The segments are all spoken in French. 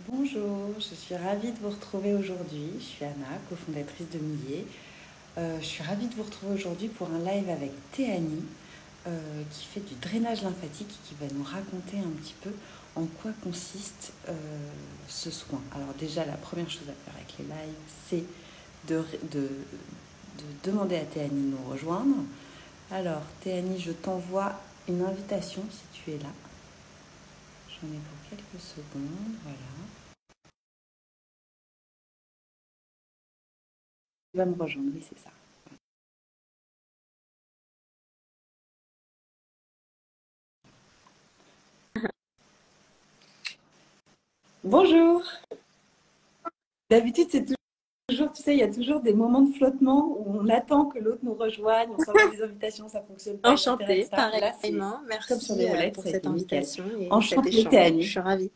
Bonjour, je suis ravie de vous retrouver aujourd'hui. Je suis Anna, cofondatrice de Millet. Je suis ravie de vous retrouver aujourd'hui pour un live avec Théanie qui fait du drainage lymphatique et qui va nous raconter un petit peu en quoi consiste ce soin. Alors déjà, la première chose à faire avec les lives, c'est de demander à Théanie de nous rejoindre. Alors Théanie, je t'envoie une invitation si tu es là. J'en ai pour quelques secondes, voilà. Tu vas me rejoindre, oui, c'est ça. Bonjour. D'habitude, c'est toujours, tu sais, il y a toujours des moments de flottement où on attend que l'autre nous rejoigne, on s'envoie des invitations, ça fonctionne pas, etc., Enchantée, etc. Là, c'est pareillement. comme sur des Merci roulettes, pour ça a cette été nickel. invitation et cet Enchantée, échange. Je Théanie. suis ravie.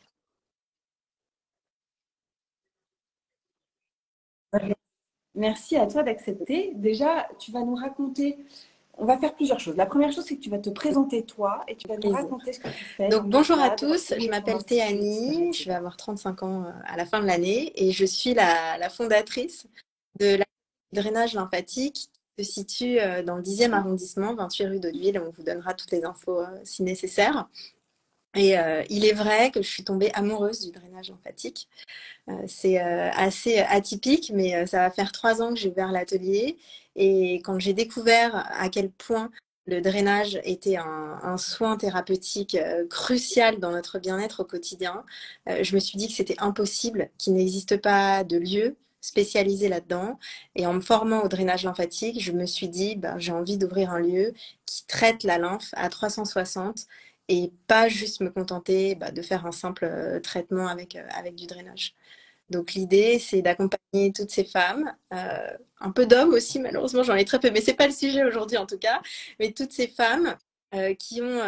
Merci à toi d'accepter. Déjà, tu vas nous raconter. On va faire plusieurs choses. La première chose, c'est que tu vas te présenter toi et tu vas nous Plaisir. raconter ce que tu fais, Donc, dans quel bonjour à cadre, tous, où je est ton m'appelle institut, etc., Théanie, je vais etc. avoir 35 ans à la fin de l'année et je suis la fondatrice de la drainage lymphatique qui se situe dans le 10e arrondissement, 28 rue d'Hauteville. On vous donnera toutes les infos si nécessaire. Et il est vrai que je suis tombée amoureuse du drainage lymphatique. C'est assez atypique, mais ça va faire 3 ans que j'ai ouvert l'atelier. Et quand j'ai découvert à quel point le drainage était un soin thérapeutique crucial dans notre bien-être au quotidien, je me suis dit que c'était impossible, qu'il n'existe pas de lieu spécialisé là-dedans. Et en me formant au drainage lymphatique, je me suis dit, ben, j'ai envie d'ouvrir un lieu qui traite la lymphe à 360 et pas juste me contenter de faire un simple traitement avec du drainage. Donc l'idée, c'est d'accompagner toutes ces femmes, un peu d'hommes aussi, malheureusement j'en ai très peu, mais c'est pas le sujet aujourd'hui en tout cas, mais toutes ces femmes qui ont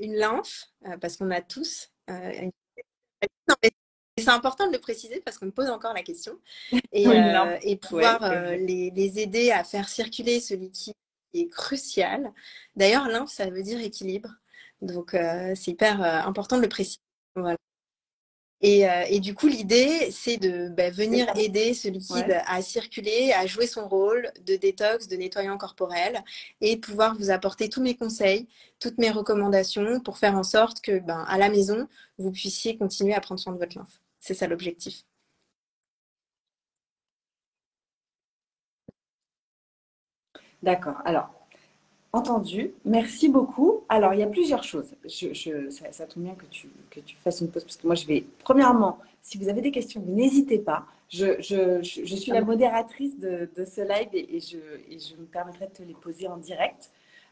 une lymphe, parce qu'on a tous Non, mais c'est important de le préciser parce qu'on me pose encore la question, Oui, non. et Ouais, pouvoir ok. les aider à faire circuler ce liquide qui est crucial. D'ailleurs, lymphe, ça veut dire équilibre, donc c'est hyper important de le préciser. Voilà. Et du coup, l'idée, c'est de venir aider ce liquide Ouais. à circuler, à jouer son rôle de détox, de nettoyant corporel, et de pouvoir vous apporter tous mes conseils, toutes mes recommandations pour faire en sorte que, à la maison, vous puissiez continuer à prendre soin de votre lymphe. C'est ça l'objectif. D'accord. Alors, entendu. Merci beaucoup. Alors, il y a plusieurs choses. Ça tombe bien que tu fasses une pause parce que moi, je vais. Premièrement, si vous avez des questions, vous n'hésitez pas. Je suis la modératrice de ce live et je me permettrai de te les poser en direct.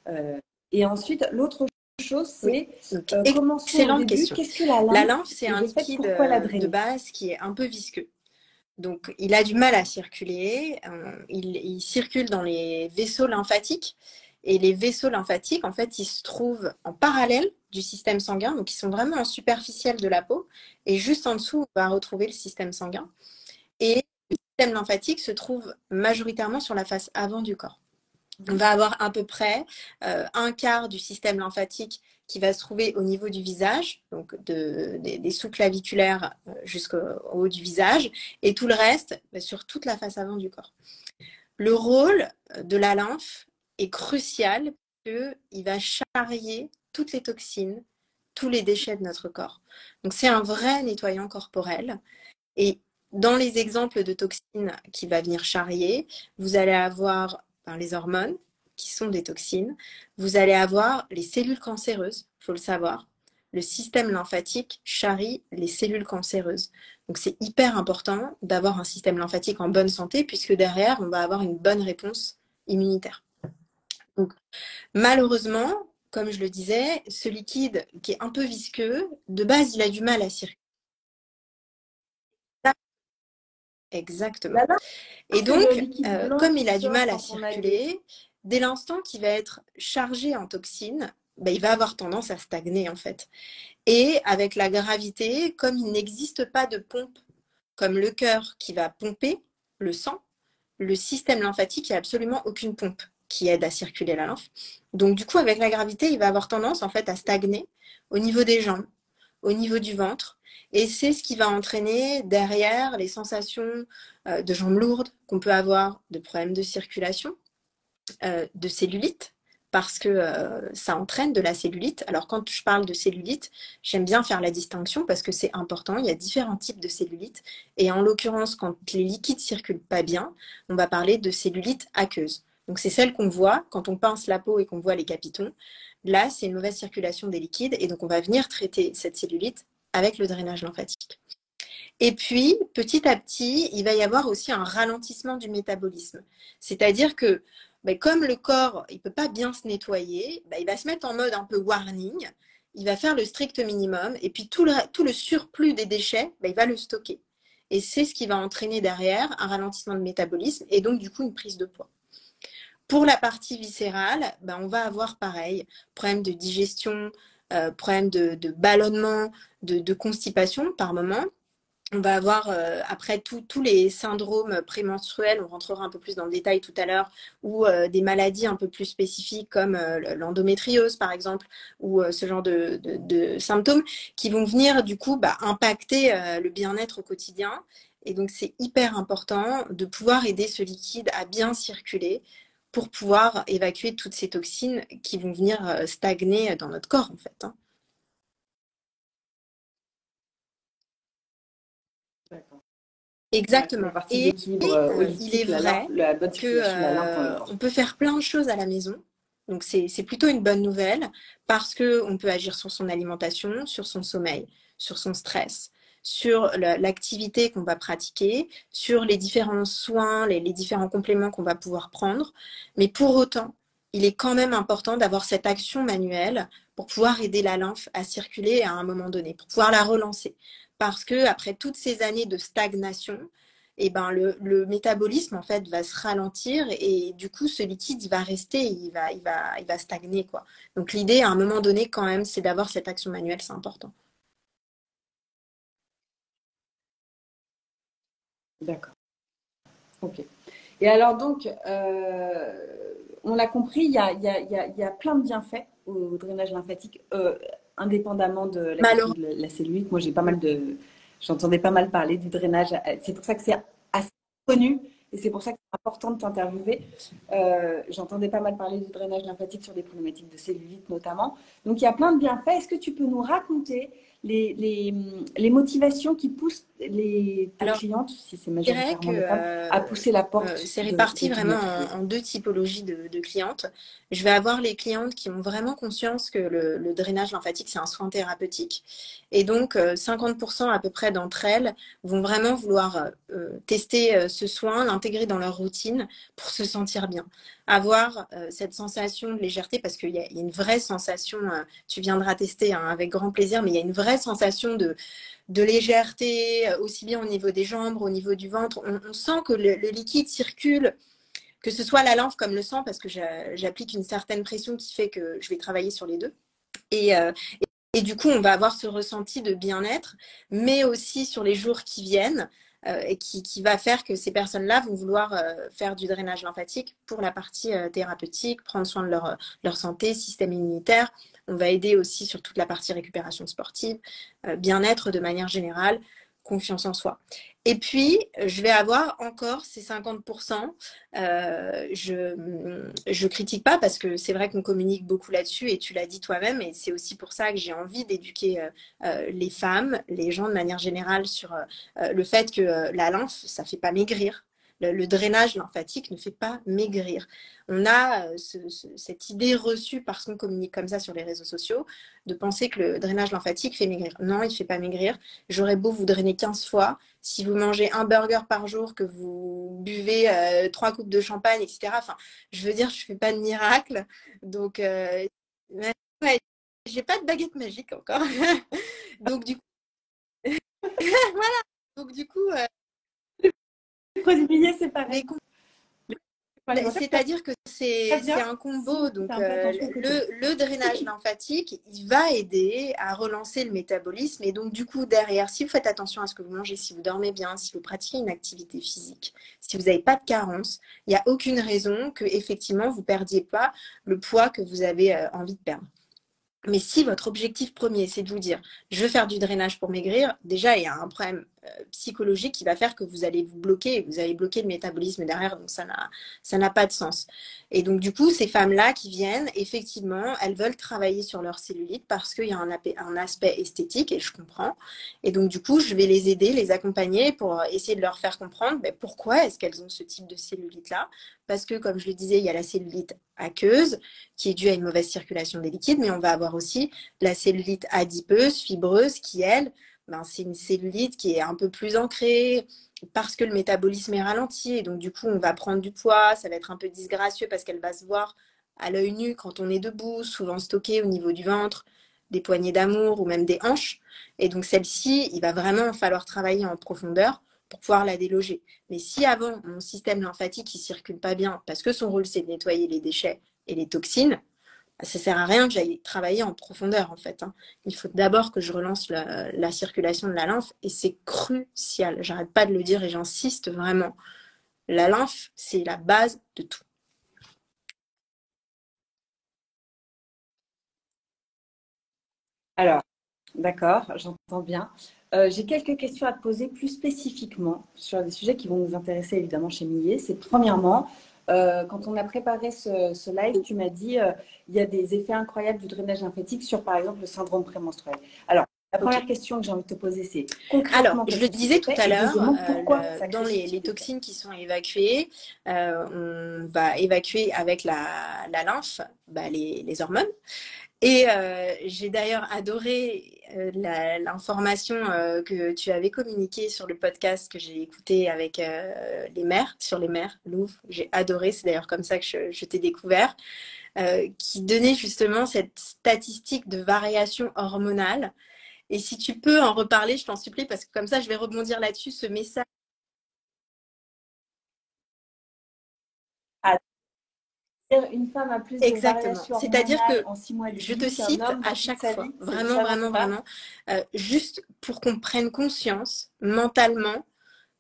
Euh, et ensuite, l'autre chose, Oui, c'est donc commençons au excellente début. question. Qu'est-ce que la La lymphe lymphe, c'est et un de fait, liquide pourquoi la de drainer? base qui est un peu visqueux. Donc, il a du mal à circuler. Il circule dans les vaisseaux lymphatiques. Et les vaisseaux lymphatiques, en fait, ils se trouvent en parallèle du système sanguin. Donc, ils sont vraiment en superficielle de la peau. Et juste en dessous, on va retrouver le système sanguin. Et le système lymphatique se trouve majoritairement sur la face avant du corps. On va avoir à peu près un quart du système lymphatique qui va se trouver au niveau du visage, donc des sous-claviculaires jusqu'au haut du visage, et tout le reste sur toute la face avant du corps. Le rôle de la lymphe est crucial parce qu'il va charrier toutes les toxines, tous les déchets de notre corps. Donc c'est un vrai nettoyant corporel. Et dans les exemples de toxines qui va venir charrier, vous allez avoir les hormones, qui sont des toxines. Vous allez avoir les cellules cancéreuses, il faut le savoir. Le système lymphatique charrie les cellules cancéreuses. Donc c'est hyper important d'avoir un système lymphatique en bonne santé, puisque derrière, on va avoir une bonne réponse immunitaire. Donc malheureusement, comme je le disais, ce liquide qui est un peu visqueux, de base, il a du mal à circuler. Exactement. La lymphe, Et c'est le donc, liquide blanc comme qui il a du sort mal à quand on a des. circuler, dès l'instant qu'il va être chargé en toxines, il va avoir tendance à stagner en fait. Et avec la gravité, comme il n'existe pas de pompe comme le cœur qui va pomper le sang, le système lymphatique, il n'y a absolument aucune pompe qui aide à circuler la lymphe. Donc du coup, avec la gravité, il va avoir tendance en fait à stagner au niveau des jambes, au niveau du ventre. Et c'est ce qui va entraîner derrière les sensations de jambes lourdes qu'on peut avoir, de problèmes de circulation, de cellulite, parce que ça entraîne de la cellulite. Alors quand je parle de cellulite, j'aime bien faire la distinction parce que c'est important. Il y a différents types de cellulite. Et en l'occurrence, quand les liquides circulent pas bien, on va parler de cellulite aqueuse. Donc c'est celle qu'on voit quand on pince la peau et qu'on voit les capitons. Là, c'est une mauvaise circulation des liquides et donc on va venir traiter cette cellulite avec le drainage lymphatique. Et puis, petit à petit, il va y avoir aussi un ralentissement du métabolisme. C'est-à-dire que, comme le corps, il ne peut pas bien se nettoyer, il va se mettre en mode un peu warning, il va faire le strict minimum, et puis tout le surplus des déchets, il va le stocker. Et c'est ce qui va entraîner derrière un ralentissement de métabolisme, et donc du coup une prise de poids. Pour la partie viscérale, on va avoir pareil, problème de digestion, problème de ballonnement, de constipation par moment. On va avoir après tous les syndromes prémenstruels, on rentrera un peu plus dans le détail tout à l'heure, ou des maladies un peu plus spécifiques comme l'endométriose par exemple, ou ce genre de symptômes qui vont venir du coup impacter le bien-être au quotidien. Et donc c'est hyper important de pouvoir aider ce liquide à bien circuler pour pouvoir évacuer toutes ces toxines qui vont venir stagner dans notre corps en fait. D'accord. Ouais, la Exactement. partie Et d'équilibre il est holistique, vrai la bonne que circulation de la lymphe dans le corps. on peut faire plein de choses à la maison. Donc c'est plutôt une bonne nouvelle parce que on peut agir sur son alimentation, sur son sommeil, sur son stress, sur l'activité qu'on va pratiquer, sur les différents soins, les différents compléments qu'on va pouvoir prendre. Mais pour autant, il est quand même important d'avoir cette action manuelle pour pouvoir aider la lymphe à circuler à un moment donné, pour pouvoir la relancer. Parce que après toutes ces années de stagnation, le métabolisme en fait va se ralentir et du coup ce liquide il va rester, il va stagner quoi. Donc l'idée à un moment donné quand même c'est d'avoir cette action manuelle, c'est important. D'accord. Ok. Et alors donc, on l'a compris, il y a plein de bienfaits au drainage lymphatique, indépendamment de la question Malheureusement, de la cellulite. Moi, j'entendais pas mal parler du drainage. C'est pour ça que c'est assez connu et c'est pour ça que c'est important de t'interviewer. J'entendais pas mal parler du drainage lymphatique sur des problématiques de cellulite notamment. Donc, il y a plein de bienfaits. Est-ce que tu peux nous raconter les motivations qui poussent tes alors clientes, si c'est je dirais majoritairement que des femmes, à pousser la porte c'est de réparti ton vraiment atelier? en deux typologies de clientes. Je vais avoir les clientes qui ont vraiment conscience que le drainage lymphatique, c'est un soin thérapeutique. Et donc, 50% à peu près d'entre elles vont vraiment vouloir tester ce soin, l'intégrer dans leur routine pour se sentir bien. Avoir cette sensation de légèreté, parce qu'il y a une vraie sensation, tu viendras tester hein, avec grand plaisir, mais il y a une vraie sensation de légèreté, aussi bien au niveau des jambes, au niveau du ventre. On sent que le liquide circule, que ce soit la lymphe comme le sang, parce que j'applique une certaine pression qui fait que je vais travailler sur les deux. Et, euh, et du coup, on va avoir ce ressenti de bien-être, mais aussi sur les jours qui viennent, et qui va faire que ces personnes-là vont vouloir faire du drainage lymphatique pour la partie thérapeutique, prendre soin de leur santé, système immunitaire. On va aider aussi sur toute la partie récupération sportive, bien-être de manière générale, confiance en soi. Et puis, je vais avoir encore ces 50%. Je critique pas parce que c'est vrai qu'on communique beaucoup là-dessus et tu l'as dit toi-même et c'est aussi pour ça que j'ai envie d'éduquer les femmes, les gens de manière générale sur le fait que la lymphe, ça fait pas maigrir. Le drainage lymphatique ne fait pas maigrir. On a cette idée reçue parce qu'on communique comme ça sur les réseaux sociaux de penser que le drainage lymphatique fait maigrir. Non, il ne fait pas maigrir. J'aurais beau vous drainer 15 fois. Si vous mangez un burger par jour, que vous buvez 3 coupes de champagne, etc. Enfin, je veux dire, je ne fais pas de miracle. Donc, ouais, j'ai pas de baguette magique encore. Donc, du coup, voilà. Donc, du coup, Produits billets, c'est les pareil. c'est-à-dire que Très c'est bien. un combo. Fais Donc, un peu attention aux coco. le drainage lymphatique, il va aider à relancer le métabolisme. Et donc, du coup, derrière, si vous faites attention à ce que vous mangez, si vous dormez bien, si vous pratiquez une activité physique, si vous n'avez pas de carence, il n'y a aucune raison que, effectivement, vous ne perdiez pas le poids que vous avez envie de perdre. Mais si votre objectif premier, c'est de vous dire, je veux faire du drainage pour maigrir, déjà, il y a un problème psychologique qui va faire que vous allez vous bloquer, vous allez bloquer le métabolisme derrière, donc ça n'a pas de sens. Et donc, du coup, ces femmes-là qui viennent, effectivement, elles veulent travailler sur leur cellulite parce qu'il y a un aspect esthétique, et je comprends. Et donc, du coup, je vais les aider, les accompagner pour essayer de leur faire comprendre ben, pourquoi est-ce qu'elles ont ce type de cellulite-là. Parce que, comme je le disais, il y a la cellulite aqueuse, qui est due à une mauvaise circulation des liquides, mais on va avoir aussi la cellulite adipeuse, fibreuse, qui, elle, ben, c'est une cellulite qui est un peu plus ancrée parce que le métabolisme est ralenti. Et donc, du coup, on va prendre du poids, ça va être un peu disgracieux parce qu'elle va se voir à l'œil nu quand on est debout, souvent stockée au niveau du ventre, des poignées d'amour ou même des hanches. Et donc, celle-ci, il va vraiment falloir travailler en profondeur pour pouvoir la déloger. Mais si avant, mon système lymphatique ne circule pas bien, parce que son rôle, c'est de nettoyer les déchets et les toxines, ça ne sert à rien que j'aille travailler en profondeur, en fait. Hein. Il faut d'abord que je relance la circulation de la lymphe, et c'est crucial. J'arrête pas de le dire et j'insiste vraiment. La lymphe, c'est la base de tout. Alors, d'accord, j'entends bien. J'ai quelques questions à te poser plus spécifiquement sur des sujets qui vont nous intéresser évidemment chez Millet. C'est premièrement, quand on a préparé ce live, tu m'as dit il y a des effets incroyables du drainage lymphatique sur par exemple le syndrome prémenstruel. Alors, la Ok. première question que j'ai envie de te poser, c'est Alors, concrètement je qu'est-ce le que ça disais tout fait à et l'heure, deuxièmement, pourquoi ça dans crée ce les type d'effet? toxines qui sont évacuées, on va évacuer avec la lymphe bah, les hormones. Et j'ai d'ailleurs adoré l'information que tu avais communiquée sur le podcast que j'ai écouté avec les mères, sur les mères, Louvre. J'ai adoré, c'est d'ailleurs comme ça que je t'ai découvert, qui donnait justement cette statistique de variation hormonale. Et si tu peux en reparler, je t'en supplie, parce que comme ça, je vais rebondir là-dessus, ce message. Ah, une femme a plus de Exactement. variations C'est-à-dire hormonales que en 6 mois de je te vie qu'un cite homme à dans toute chaque sa fois, vie. vraiment, Ça n'en vraiment, fait pas. vraiment, juste pour qu'on prenne conscience mentalement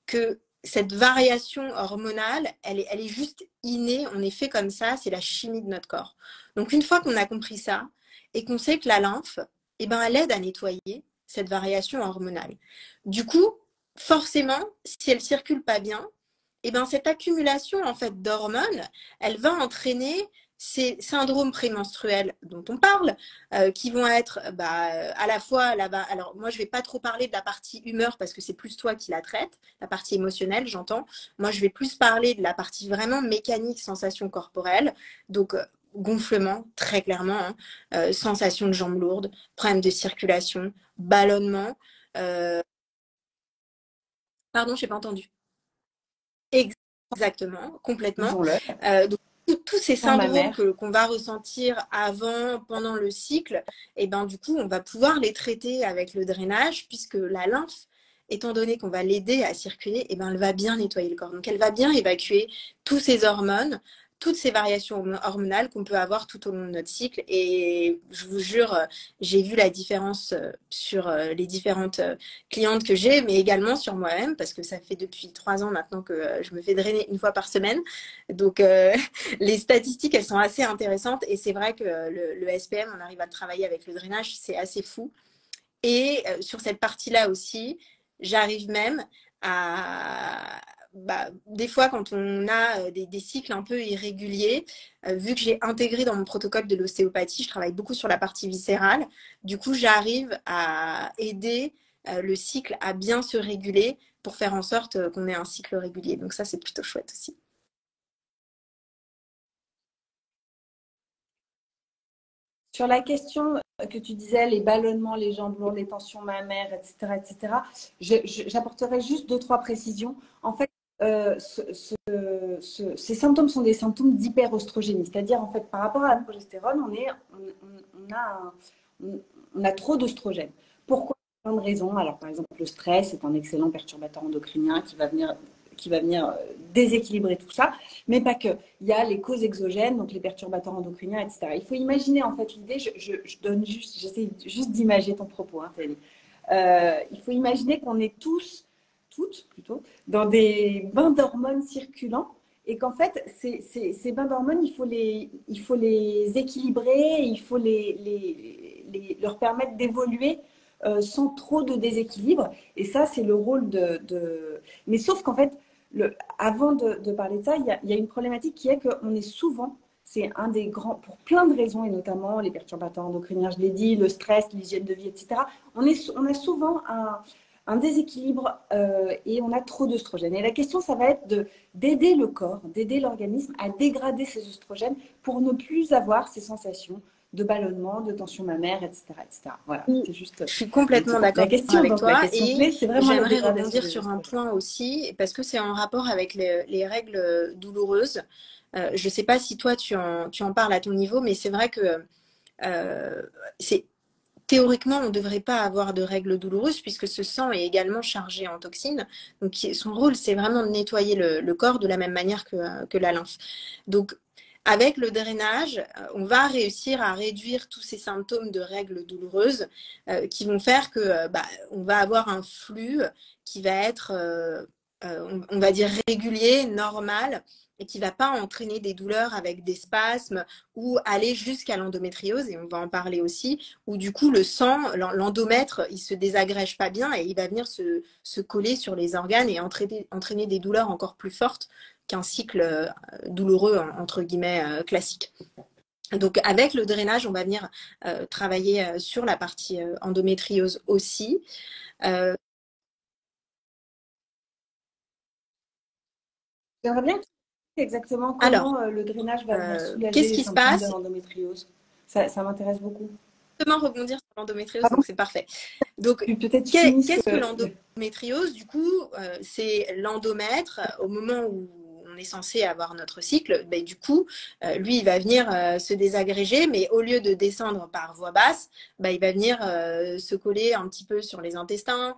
que cette variation hormonale, elle est juste innée, on est fait comme ça, c'est la chimie de notre corps. Donc une fois qu'on a compris ça et qu'on sait que la lymphe, eh ben, elle aide à nettoyer cette variation hormonale. Du coup, forcément, si elle circule pas bien, eh ben, cette accumulation en fait d'hormones, elle va entraîner ces syndromes prémenstruels dont on parle, qui vont être bah, à la fois là-bas. Alors moi, je vais pas trop parler de la partie humeur parce que c'est plus toi qui la traite, la partie émotionnelle, j'entends. Moi, je vais plus parler de la partie vraiment mécanique, sensation corporelle. Donc gonflement, très clairement, hein, sensation de jambes lourdes, problème de circulation, ballonnement. Euh, Pardon, je n'ai pas entendu. Exactement, complètement. Disons-le, Donc, tous ces sans ma syndromes mère. qu'on va ressentir avant, pendant le cycle, et ben, du coup, on va pouvoir les traiter avec le drainage, puisque la lymphe, étant donné qu'on va l'aider à circuler, et ben, elle va bien nettoyer le corps. Donc, elle va bien évacuer tous ces hormones, toutes ces variations hormonales qu'on peut avoir tout au long de notre cycle. Et je vous jure, j'ai vu la différence sur les différentes clientes que j'ai, mais également sur moi-même, parce que ça fait depuis 3 ans maintenant que je me fais drainer une fois par semaine. Donc, les statistiques, elles sont assez intéressantes. Et c'est vrai que le SPM, on arrive à travailler avec le drainage, c'est assez fou. Et sur cette partie-là aussi, j'arrive même à... Bah, des fois, quand on a des cycles un peu irréguliers, vu que j'ai intégré dans mon protocole de l'ostéopathie, je travaille beaucoup sur la partie viscérale. Du coup, j'arrive à aider le cycle à bien se réguler pour faire en sorte qu'on ait un cycle régulier. Donc ça, c'est plutôt chouette aussi. Sur la question que tu disais, les ballonnements, les jambes lourdes, les tensions mammaires, etc., j'apporterai juste deux, trois précisions. En fait, ces symptômes sont des symptômes d'hyperostrogénie, c'est-à-dire en fait par rapport à la progestérone, on a trop d'ostrogène. Pourquoi? Plein de raisons. Alors par exemple, le stress est un excellent perturbateur endocrinien qui va venir déséquilibrer tout ça, mais pas que. Il y a les causes exogènes, donc les perturbateurs endocriniens, etc. Il faut imaginer en fait l'idée. J'essaie juste d'imager ton propos, hein, Thalie. Il faut imaginer qu'on est tous, toutes plutôt, dans des bains d'hormones circulants et qu'en fait, ces bains d'hormones, il faut les équilibrer, il faut leur permettre d'évoluer sans trop de déséquilibre. Et ça, c'est le rôle de... Mais sauf qu'en fait, avant de parler de ça, il y a une problématique qui est qu'on est souvent, c'est un des grands, pour plein de raisons, et notamment les perturbateurs endocriniens, je l'ai dit, le stress, l'hygiène de vie, etc. On a souvent un déséquilibre et on a trop d'œstrogènes. Et la question, ça va être d'aider le corps, d'aider l'organisme à dégrader ces œstrogènes pour ne plus avoir ces sensations de ballonnement, de tension mammaire, etc. etc. Voilà, c'est juste. Je suis complètement d'accord avec toi et j'aimerais rebondir sur un point aussi parce que c'est en rapport avec les règles douloureuses. Je ne sais pas si toi tu en parles à ton niveau, mais c'est vrai que théoriquement, on ne devrait pas avoir de règles douloureuses puisque ce sang est également chargé en toxines. Donc son rôle, c'est vraiment de nettoyer le corps de la même manière que la lymphe. Donc avec le drainage, on va réussir à réduire tous ces symptômes de règles douloureuses qui vont faire que on va avoir un flux qui va être, on va dire, régulier, normal, et qui ne va pas entraîner des douleurs avec des spasmes ou aller jusqu'à l'endométriose, et on va en parler aussi, où du coup le sang, l'endomètre, il ne se désagrège pas bien et il va venir se coller sur les organes et entraîner des douleurs encore plus fortes qu'un cycle douloureux, entre guillemets, classique. Donc avec le drainage, on va venir travailler sur la partie endométriose aussi. J'aimerais bien exactement comment le drainage va venir soulager les symptômes de l'endométriose. Ça m'intéresse beaucoup. Justement rebondir sur l'endométriose, donc c'est parfait. Donc, qu'est-ce que l'endométriose? Du coup, c'est l'endomètre au moment où on est censé avoir notre cycle. Ben, du coup, lui, il va venir se désagréger, mais au lieu de descendre par voie basse, ben, il va venir se coller un petit peu sur les intestins,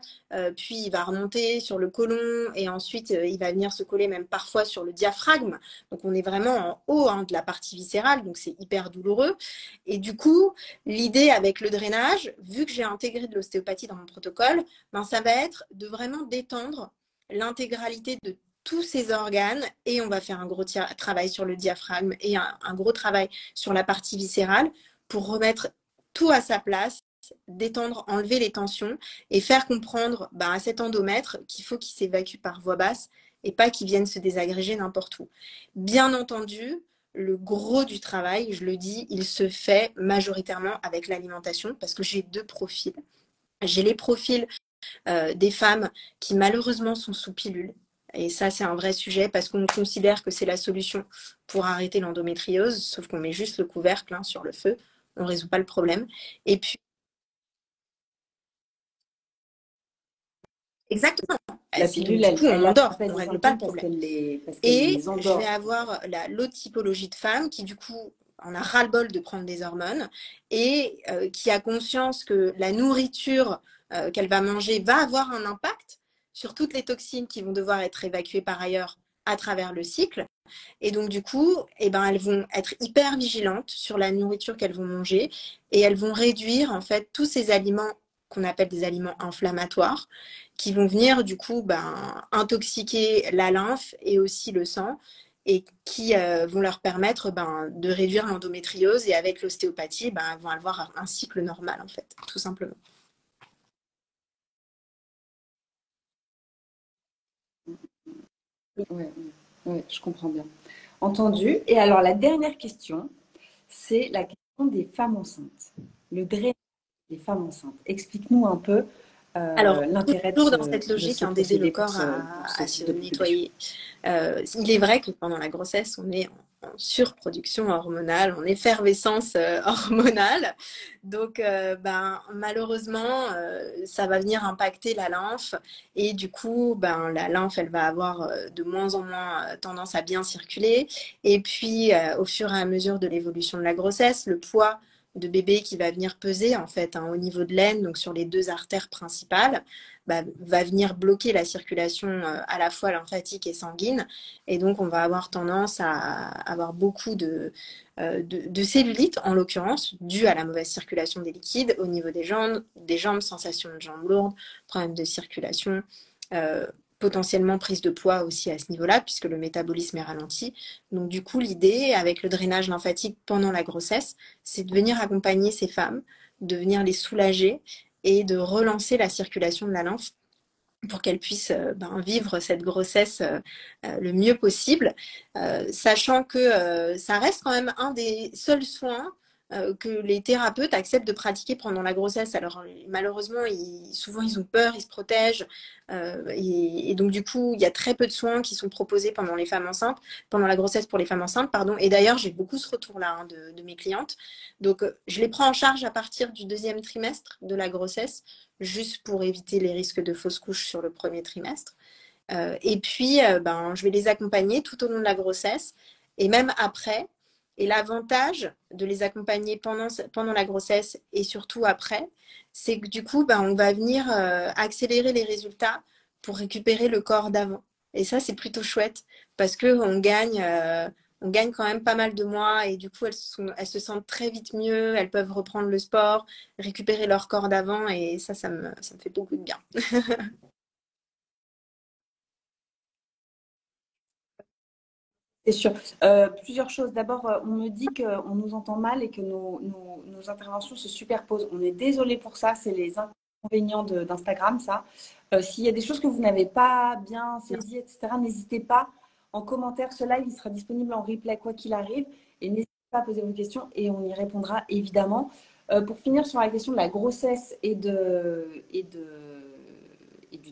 puis il va remonter sur le côlon, et ensuite, il va venir se coller même parfois sur le diaphragme. Donc, on est vraiment en haut de la partie viscérale, donc c'est hyper douloureux. Et du coup, l'idée avec le drainage, vu que j'ai intégré de l'ostéopathie dans mon protocole, ben, ça va être de vraiment détendre l'intégralité de tous ces organes et on va faire un gros travail sur le diaphragme et un gros travail sur la partie viscérale pour remettre tout à sa place, détendre, enlever les tensions et faire comprendre à cet endomètre qu'il faut qu'il s'évacue par voie basse et pas qu'il vienne se désagréger n'importe où. Bien entendu, le gros du travail, je le dis, il se fait majoritairement avec l'alimentation parce que j'ai deux profils. J'ai les profils des femmes qui malheureusement sont sous pilule. Et ça, c'est un vrai sujet parce qu'on considère que c'est la solution pour arrêter l'endométriose, sauf qu'on met juste le couvercle sur le feu, on ne résout pas le problème. Et puis, exactement. La pilule, du coup, on endort, on ne règle pas le problème. Et je vais avoir l'autre typologie de femme qui, du coup, en a ras-le-bol de prendre des hormones et qui a conscience que la nourriture qu'elle va manger va avoir un impact sur toutes les toxines qui vont devoir être évacuées par ailleurs à travers le cycle. Et donc, du coup, elles vont être hyper vigilantes sur la nourriture qu'elles vont manger et elles vont réduire, en fait, tous ces aliments qu'on appelle des aliments inflammatoires qui vont venir, du coup, intoxiquer la lymphe et aussi le sang et qui vont leur permettre de réduire l'endométriose et avec l'ostéopathie, elles vont avoir un cycle normal, en fait, tout simplement. Oui, je comprends bien. Entendu. Et alors, la dernière question, c'est la question des femmes enceintes. Le drainage des femmes enceintes. Explique-nous un peu l'intérêt toujours dans cette logique d'aider le corps à se nettoyer. Il est vrai que pendant la grossesse, on est en surproduction hormonale, en effervescence hormonale. Donc, malheureusement, ça va venir impacter la lymphe. Et du coup, la lymphe, elle va avoir de moins en moins tendance à bien circuler. Et puis, au fur et à mesure de l'évolution de la grossesse, le poids de bébé qui va venir peser en fait au niveau de l'aine, donc sur les deux artères principales, va venir bloquer la circulation à la fois lymphatique et sanguine. Et donc, on va avoir tendance à avoir beaucoup de cellulite, en l'occurrence, due à la mauvaise circulation des liquides au niveau des jambes, sensation de jambes lourdes, problème de circulation, potentiellement prise de poids aussi à ce niveau-là, puisque le métabolisme est ralenti. Donc du coup, l'idée, avec le drainage lymphatique pendant la grossesse, c'est de venir accompagner ces femmes de venir les soulager et de relancer la circulation de la lymphe pour qu'elle puisse vivre cette grossesse le mieux possible, sachant que ça reste quand même un des seuls soins que les thérapeutes acceptent de pratiquer pendant la grossesse. Alors malheureusement, souvent ils ont peur, ils se protègent, et donc du coup, il y a très peu de soins qui sont proposés pendant les femmes enceintes, pendant la grossesse pour les femmes enceintes, pardon. Et d'ailleurs, j'ai beaucoup ce retour-là hein, de mes clientes. Donc, je les prends en charge à partir du deuxième trimestre de la grossesse, juste pour éviter les risques de fausse couche sur le premier trimestre. Et puis, je vais les accompagner tout au long de la grossesse et même après. Et l'avantage de les accompagner pendant la grossesse et surtout après, c'est que du coup, on va venir accélérer les résultats pour récupérer le corps d'avant. Et ça, c'est plutôt chouette parce qu'on gagne, on gagne quand même pas mal de mois et du coup, elles se sentent très vite mieux, elles peuvent reprendre le sport, récupérer leur corps d'avant et ça me fait beaucoup de bien. C'est sûr. Plusieurs choses. D'abord, on me dit qu'on nous entend mal et que nos interventions se superposent. On est désolé pour ça. C'est les inconvénients d'Instagram, ça. S'il y a des choses que vous n'avez pas bien saisies, etc., n'hésitez pas en commentaire. Ce live, il sera disponible en replay, quoi qu'il arrive. Et n'hésitez pas à poser vos questions et on y répondra évidemment. Pour finir sur la question de la grossesse et du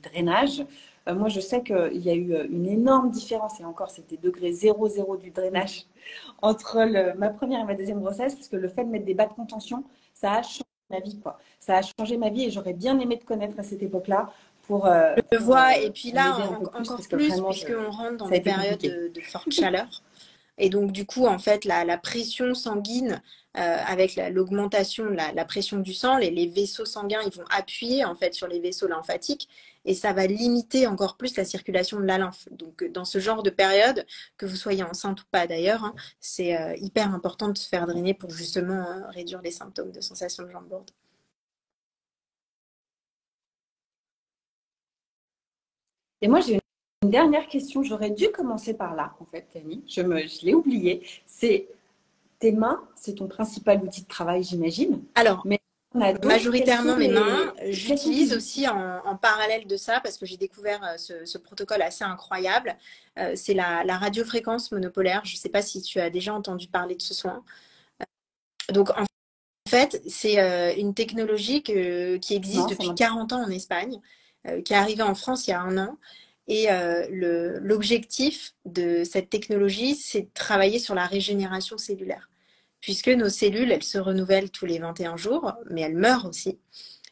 drainage, moi, je sais qu'il y a eu une énorme différence, et encore, c'était degré 0,0 du drainage entre ma première et ma deuxième grossesse, puisque le fait de mettre des bas de contention, ça a changé ma vie, quoi. Ça a changé ma vie et j'aurais bien aimé te connaître à cette époque-là pour, Je vois, et puis pour là, m'aider un peu plus, encore parce que plus, vraiment, puisqu'on rentre dans ça a des été périodes compliqué. de forte chaleur. Et donc, du coup, en fait, la pression sanguine, avec l'augmentation de la pression du sang, les vaisseaux sanguins, ils vont appuyer, en fait, sur les vaisseaux lymphatiques et ça va limiter encore plus la circulation de la lymphe. Donc, dans ce genre de période, que vous soyez enceinte ou pas d'ailleurs, hein, c'est hyper important de se faire drainer pour justement réduire les symptômes de sensation de jambes lourdes. Et moi, j'ai une dernière question. J'aurais dû commencer par là, en fait, Tani. Je l'ai oublié. C'est tes mains, c'est ton principal outil de travail, j'imagine. Alors, Mais on a d'autres. Quels sont majoritairement mes mains. quels sont tes J'utilise outils? aussi en parallèle de ça parce que j'ai découvert ce protocole assez incroyable. C'est la radiofréquence monopolaire. Je ne sais pas si tu as déjà entendu parler de ce soin. Donc en fait, c'est une technologie qui existe Non, ça depuis m'a. 40 ans en Espagne, qui est arrivée en France il y a un an. Et l'objectif de cette technologie, c'est de travailler sur la régénération cellulaire. Puisque nos cellules, elles se renouvellent tous les 21 jours, mais elles meurent aussi.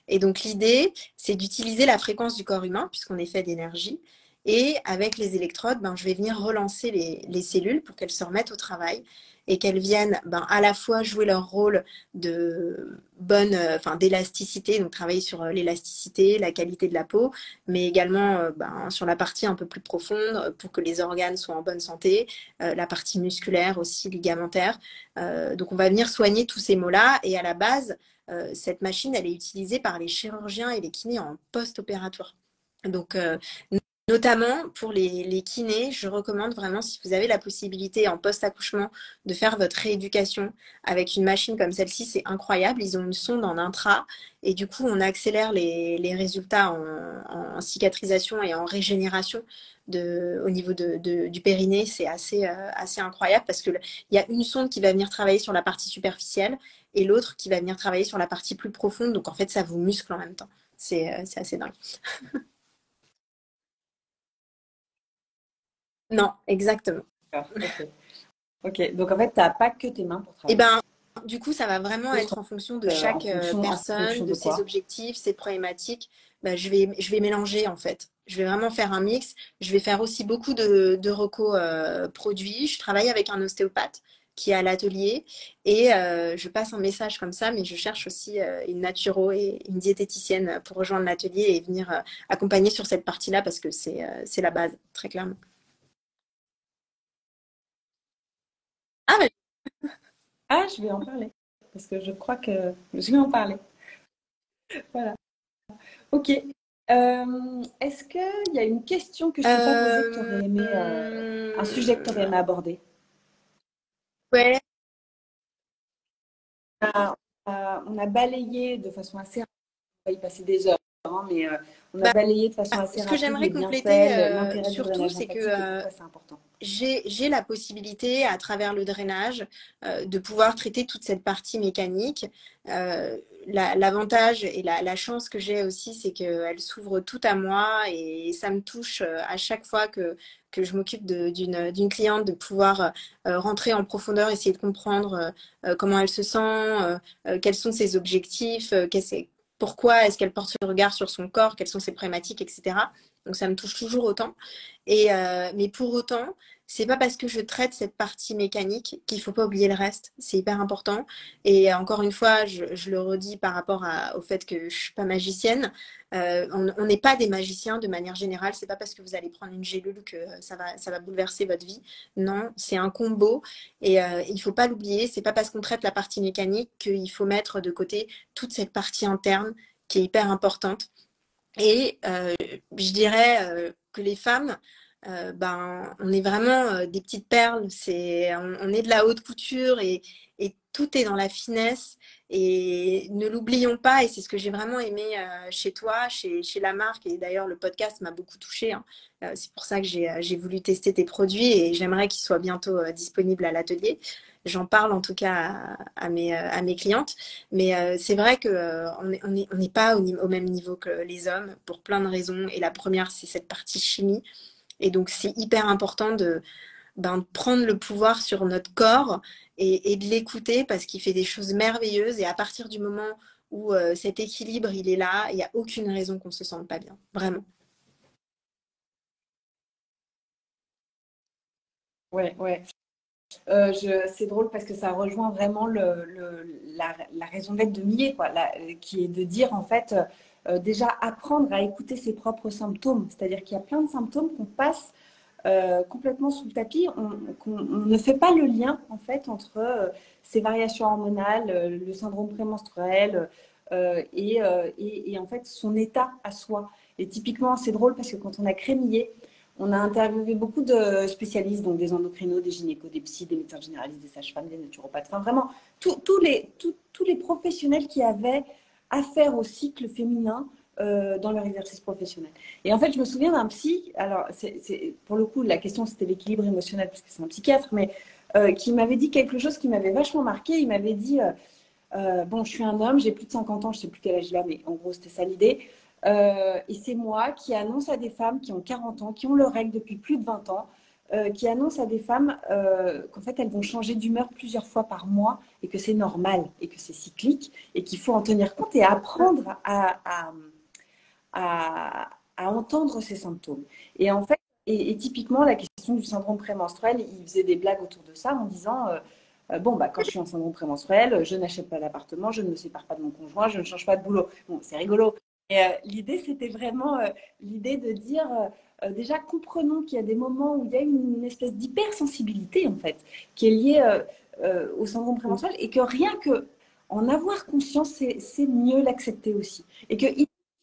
Et donc l'idée, c'est d'utiliser la fréquence du corps humain, puisqu'on est fait d'énergie. Et avec les électrodes, je vais venir relancer les cellules pour qu'elles se remettent au travail et qu'elles viennent à la fois jouer leur rôle de d'élasticité, donc travailler sur l'élasticité, la qualité de la peau, mais également sur la partie un peu plus profonde pour que les organes soient en bonne santé, la partie musculaire aussi, ligamentaire. Donc on va venir soigner tous ces maux-là et à la base, cette machine, elle est utilisée par les chirurgiens et les kinés en post-opératoire. Donc, notamment pour les kinés, je recommande vraiment, si vous avez la possibilité en post-accouchement, de faire votre rééducation avec une machine comme celle-ci. C'est incroyable. Ils ont une sonde en intra et du coup, on accélère les résultats en cicatrisation et en régénération au niveau du périnée. C'est assez incroyable parce qu'il y a une sonde qui va venir travailler sur la partie superficielle et l'autre qui va venir travailler sur la partie plus profonde. Donc, en fait, ça vous muscle en même temps. C'est assez dingue. Non, exactement. Ok. Ok. Donc en fait, tu n'as pas que tes mains pour Et travailler. du coup, ça va vraiment D'autres être en fonction de en chaque fonction personne, de de ses quoi? objectifs, ses problématiques. Je vais mélanger en fait. Je vais vraiment faire un mix. Je vais faire aussi beaucoup de recos produits. Je travaille avec un ostéopathe qui est à l'atelier et je passe un message comme ça, mais je cherche aussi une naturo et une diététicienne pour rejoindre l'atelier et venir accompagner sur cette partie-là parce que c'est la base, très clairement. Ah, bah, Ah, je vais en parler. Parce que je crois que je vais en parler. Voilà. Ok. Est-ce qu'il y a une question que je t'ai pas posée que tu aurais aimé, un sujet que tu aurais aimé aborder? ouais. on a balayé de façon assez rapide, on va y passer des heures, hein, mais on a Bah, balayé de façon assez ce que rapide j'aimerais les compléter bienfaits, l'intérêt du surtout, drainage c'est que lymphatique et pourquoi c'est important. j'ai la possibilité, à travers le drainage, de pouvoir traiter toute cette partie mécanique. L'avantage et la chance que j'ai aussi, c'est qu'elle s'ouvre tout à moi et ça me touche à chaque fois que je m'occupe d'une cliente, de pouvoir rentrer en profondeur, essayer de comprendre comment elle se sent, quels sont ses objectifs, pourquoi est-ce qu'elle porte ce regard sur son corps, quelles sont ses problématiques, etc. Donc ça me touche toujours autant. Mais pour autant, c'est pas parce que je traite cette partie mécanique qu'il faut pas oublier le reste. C'est hyper important. Et encore une fois, je le redis par rapport au fait que je suis pas magicienne. On n'est pas des magiciens de manière générale. C'est pas parce que vous allez prendre une gélule que ça va bouleverser votre vie. Non, c'est un combo. Et il faut pas l'oublier. C'est pas parce qu'on traite la partie mécanique qu'il faut mettre de côté toute cette partie interne qui est hyper importante. Et je dirais que les femmes, ben, on est vraiment des petites perles. On est de la haute couture et tout est dans la finesse. Et ne l'oublions pas, et c'est ce que j'ai vraiment aimé chez toi, chez la marque. Et d'ailleurs, le podcast m'a beaucoup touchée, hein. C'est pour ça que j'ai voulu tester tes produits et j'aimerais qu'ils soient bientôt disponibles à l'atelier. J'en parle en tout cas à mes clientes. Mais c'est vrai qu'on on n'est pas au même niveau que les hommes pour plein de raisons. Et la première, c'est cette partie chimie. Et donc, c'est hyper important de prendre le pouvoir sur notre corps et de l'écouter parce qu'il fait des choses merveilleuses. Et à partir du moment où cet équilibre, il est là, il n'y a aucune raison qu'on ne se sente pas bien. Vraiment. Ouais, ouais. C'est drôle parce que ça rejoint vraiment la raison d'être de Millet, quoi, qui est de dire en fait, déjà apprendre à écouter ses propres symptômes. C'est-à-dire qu'il y a plein de symptômes qu'on passe complètement sous le tapis. On ne fait pas le lien en fait entre ces variations hormonales, le syndrome prémenstruel et en fait son état à soi. Et typiquement, c'est drôle parce que quand on a créé Millet, on a interviewé beaucoup de spécialistes, donc des endocrinos, des gynécos, des psys, des médecins généralistes, des sages-femmes, des naturopathes, enfin vraiment tous les professionnels qui avaient affaire au cycle féminin dans leur exercice professionnel. Et en fait, je me souviens d'un psy, alors pour le coup, la question c'était l'équilibre émotionnel, parce que c'est un psychiatre, mais qui m'avait dit quelque chose qui m'avait vachement marqué. Il m'avait dit, bon, je suis un homme, j'ai plus de 50 ans, je ne sais plus quel âge il a, mais en gros, c'était ça l'idée. Et c'est moi qui annonce à des femmes qui ont 40 ans, qui ont leurs règles depuis plus de 20 ans, qui annonce à des femmes qu'en fait, elles vont changer d'humeur plusieurs fois par mois et que c'est normal et que c'est cyclique et qu'il faut en tenir compte et apprendre à entendre ces symptômes. Et en fait, et typiquement, la question du syndrome prémenstruel, il faisait des blagues autour de ça en disant bon, bah, quand je suis en syndrome prémenstruel, je n'achète pas d'appartement, je ne me sépare pas de mon conjoint, je ne change pas de boulot. Bon, c'est rigolo. Et l'idée, c'était vraiment l'idée de dire déjà, comprenons qu'il y a des moments où il y a une espèce d'hypersensibilité, en fait, qui est liée au syndrome prémenstruel et que rien que en avoir conscience, c'est mieux l'accepter aussi. Et que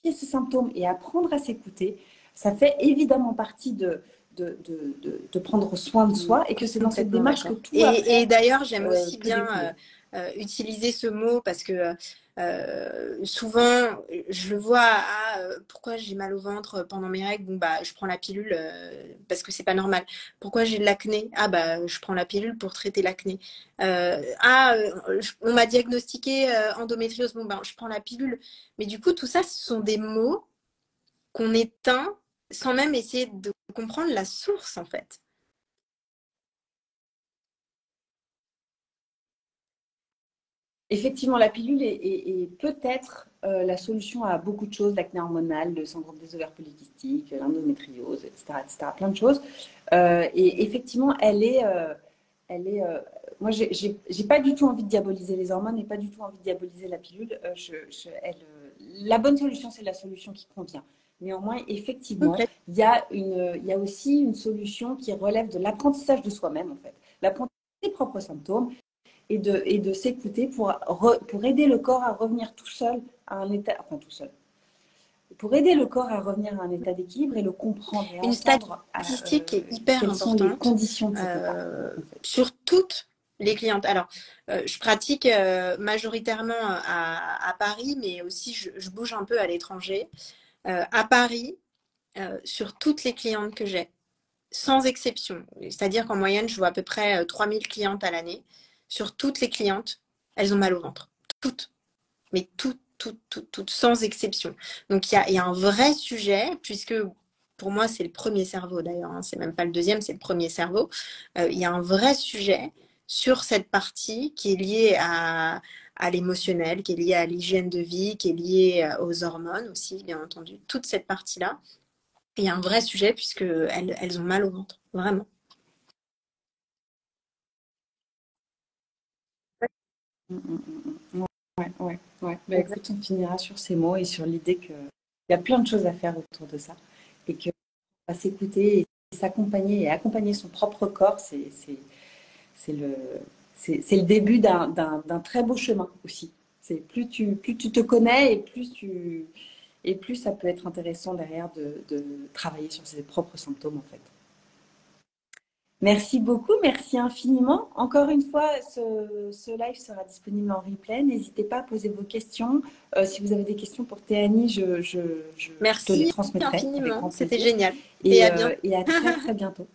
ces symptômes et apprendre à s'écouter, ça fait évidemment partie de prendre soin de soi et que c'est dans cette démarche que tout et d'ailleurs, j'aime aussi peut bien découler. utiliser ce mot parce que souvent, je le vois, pourquoi j'ai mal au ventre pendant mes règles? Bon, bah, je prends la pilule parce que c'est pas normal. Pourquoi j'ai de l'acné? Ah, bah, je prends la pilule pour traiter l'acné. On m'a diagnostiqué endométriose. Bon, bah, je prends la pilule. Mais du coup, tout ça, ce sont des mots qu'on éteint sans même essayer de comprendre la source, en fait. Effectivement, la pilule est peut-être la solution à beaucoup de choses, l'acné hormonal, le syndrome des ovaires polykystiques, l'endométriose, etc., plein de choses. Et effectivement, elle est moi, j'ai pas du tout envie de diaboliser les hormones et pas du tout envie de diaboliser la pilule. La bonne solution, c'est la solution qui convient. Néanmoins, effectivement, Complètement. il y a aussi une solution qui relève de l'apprentissage de soi-même, en fait. L'apprentissage des propres symptômes et de s'écouter pour aider le corps à revenir tout seul à un état, enfin tout seul, pour aider le corps à revenir à un état d'équilibre et le comprendre et Une entendre statistique qui est hyper quelles sont les importante conditions de cet état. En fait. sur toutes Les clientes. Alors, je pratique majoritairement à Paris, mais aussi je bouge un peu à l'étranger. À Paris, sur toutes les clientes que j'ai, sans exception, c'est-à-dire qu'en moyenne, je vois à peu près 3000 clientes à l'année. Sur toutes les clientes, elles ont mal au ventre. Toutes. Mais toutes, sans exception. Donc, il y a un vrai sujet, puisque pour moi, c'est le premier cerveau d'ailleurs, hein, c'est même pas le deuxième, c'est le premier cerveau. Il y a un vrai sujet sur cette partie qui est liée à l'émotionnel, qui est liée à l'hygiène de vie, qui est liée aux hormones aussi, bien entendu. Toute cette partie-là, il y a un vrai sujet puisque elles ont mal au ventre, vraiment. Mm, mm, mm, mm. Ouais, ouais, ouais. Bah, écoute, on finira sur ces mots et sur l'idée qu'il y a plein de choses à faire autour de ça et que à s'écouter et s'accompagner et accompagner son propre corps, c'est le, c'est le début d'un très beau chemin aussi. C'est plus tu te connais et plus ça peut être intéressant derrière de travailler sur ses propres symptômes en fait. Merci beaucoup, merci infiniment. Encore une fois, ce live sera disponible en replay. N'hésitez pas à poser vos questions. Si vous avez des questions pour Théanie, je te les Merci transmettrai avec infiniment, grand c'était plaisir. génial. Et à bientôt. Et à très très bientôt.